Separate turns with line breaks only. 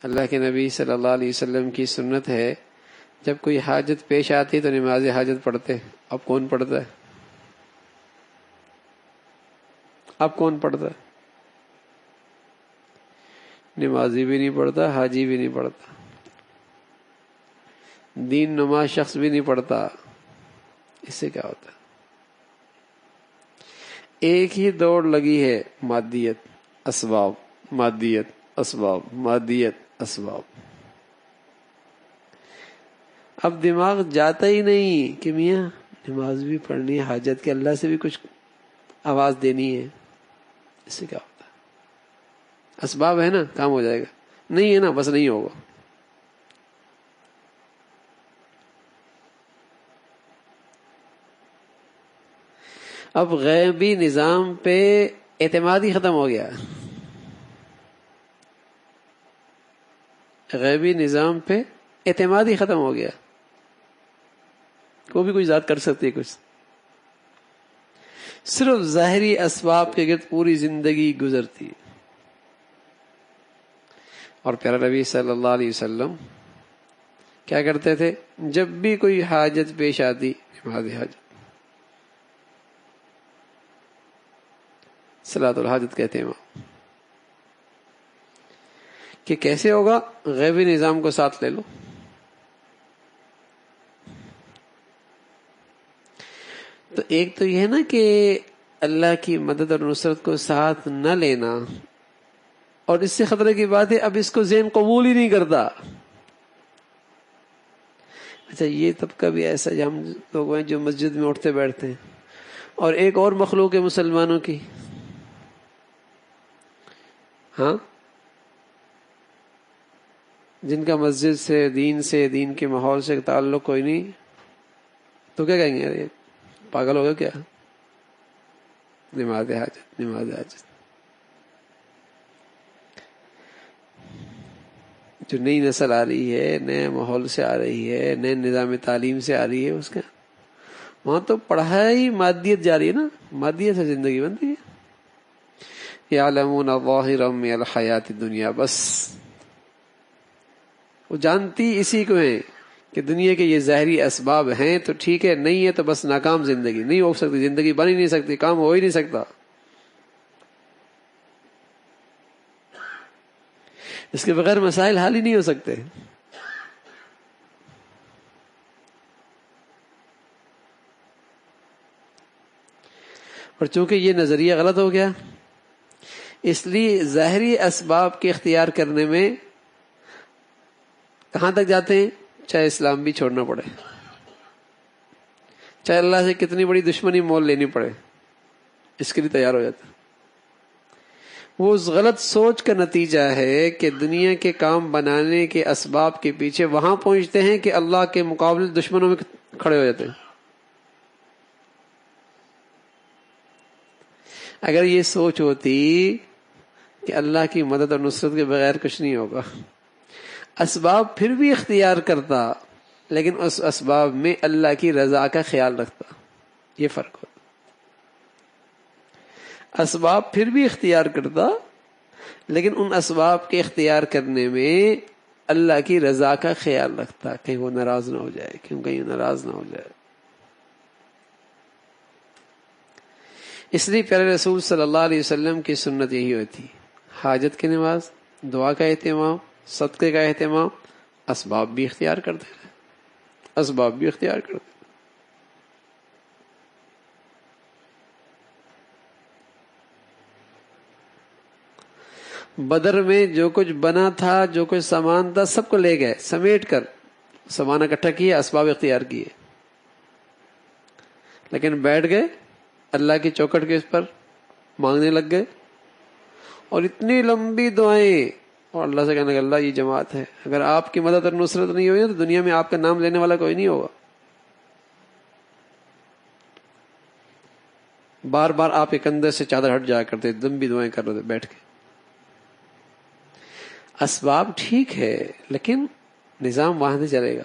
اللہ کے نبی صلی اللہ علیہ وسلم کی سنت ہے جب کوئی حاجت پیش آتی تو نماز حاجت پڑھتے. اب کون پڑھتا ہے؟ اب کون پڑھتا ہے؟ نمازی بھی نہیں پڑھتا، حاجی بھی نہیں پڑھتا، دین نماز شخص بھی نہیں پڑھتا. اس سے کیا ہوتا ہے؟ ایک ہی دوڑ لگی ہے، مادیت اسباب، مادیت اسباب، مادیت اسباب. اب دماغ جاتا ہی نہیں کہ میاں نماز بھی پڑھنی ہے، حاجت کے اللہ سے بھی کچھ آواز دینی ہے. اس سے کیا ہوتا ہے؟ اسباب ہے نا، کام ہو جائے گا. نہیں ہے نا، بس نہیں ہوگا. اب غیبی نظام پہ اعتماد ہی ختم ہو گیا. غیبی نظام پہ اعتماد ہی ختم ہو گیا. کوئی بھی کوئی ذات کر سکتی ہے کچھ، صرف ظاہری اسباب کے گرد پوری زندگی گزرتی. اور پیارا نبی صلی اللہ علیہ وسلم کیا کرتے تھے؟ جب بھی کوئی حاجت پیش آتی، نماز حاجت، صلاۃ الحاجت کہتے ہیں وہاں. کہ کیسے ہوگا؟ غیبی نظام کو ساتھ لے لو. تو ایک تو یہ ہے نا کہ اللہ کی مدد اور نصرت کو ساتھ نہ لینا، اور اس سے خطرے کی بات ہے اب اس کو ذہن قبول ہی نہیں کرتا. اچھا یہ طبقہ بھی ایسا ہم لوگ ہیں جو مسجد میں اٹھتے بیٹھتے ہیں، اور ایک اور مخلوق ہے مسلمانوں کی، ہاں، جن کا مسجد سے، دین کے ماحول سے تعلق کوئی نہیں. تو کیا کہیں گے؟ ارے پاگل ہو گئے کیا؟ نماز حاجت، نماز حاجت. جو نئی نسل آ رہی ہے، نئے ماحول سے آ رہی ہے، نئے نظام تعلیم سے آ رہی ہے، اس کا وہاں تو پڑھائی مادیت جاری ہے نا، مادیت سے زندگی بنتی ہے. یعلمون ظاہرا من الحیات الدنیا، بس وہ جانتی اسی کو ہے کہ دنیا کے یہ ظاہری اسباب ہیں تو ٹھیک ہے، نہیں ہے تو بس ناکام زندگی. نہیں ہو سکتی زندگی، بن ہی نہیں سکتی، کام ہو ہی نہیں سکتا. اس کے بغیر مسائل حل ہی نہیں ہو سکتے. اور چونکہ یہ نظریہ غلط ہو گیا، اس لیے ظاہری اسباب کے اختیار کرنے میں کہاں تک جاتے ہیں؟ چاہے اسلام بھی چھوڑنا پڑے، چاہے اللہ سے کتنی بڑی دشمنی مول لینی پڑے، اس کے لیے تیار ہو جاتا ہے. وہ اس غلط سوچ کا نتیجہ ہے کہ دنیا کے کام بنانے کے اسباب کے پیچھے وہاں پہنچتے ہیں کہ اللہ کے مقابلے دشمنوں میں کھڑے ہو جاتے ہیں. اگر یہ سوچ ہوتی کہ اللہ کی مدد اور نصرت کے بغیر کچھ نہیں ہوگا، اسباب پھر بھی اختیار کرتا لیکن اس اسباب میں اللہ کی رضا کا خیال رکھتا. یہ فرق ہوتا. اسباب پھر بھی اختیار کرتا لیکن ان اسباب کے اختیار کرنے میں اللہ کی رضا کا خیال رکھتا، کہیں وہ ناراض نہ ہو جائے، کہیں ناراض نہ ہو جائے. اس لیے پیارے رسول صلی اللہ علیہ وسلم کی سنت یہی ہوتی: حاجت کی نماز، دعا کا اہتمام، صدقے کا اہتمام، اسباب بھی اختیار کرتے رہے، اسباب بھی اختیار کرتے. بدر میں جو کچھ بنا تھا، جو کچھ سامان تھا، سب کو لے گئے، سمیٹ کر سامان اکٹھا کیا، اسباب اختیار کیے، لیکن بیٹھ گئے اللہ کی چوکھٹ کے اس پر مانگنے لگ گئے، اور اتنی لمبی دعائیں، اور اللہ سے کہنے لگا اللہ یہ جماعت ہے، اگر آپ کی مدد اور نصرت نہیں ہوئی تو دنیا میں آپ کا نام لینے والا کوئی نہیں ہوگا. بار بار آپ کے کندھے سے چادر ہٹ جایا کرتے، لمبی دعائیں کر رہے تھے بیٹھ کے. اسباب ٹھیک ہے لیکن نظام وہاں سے چلے گا.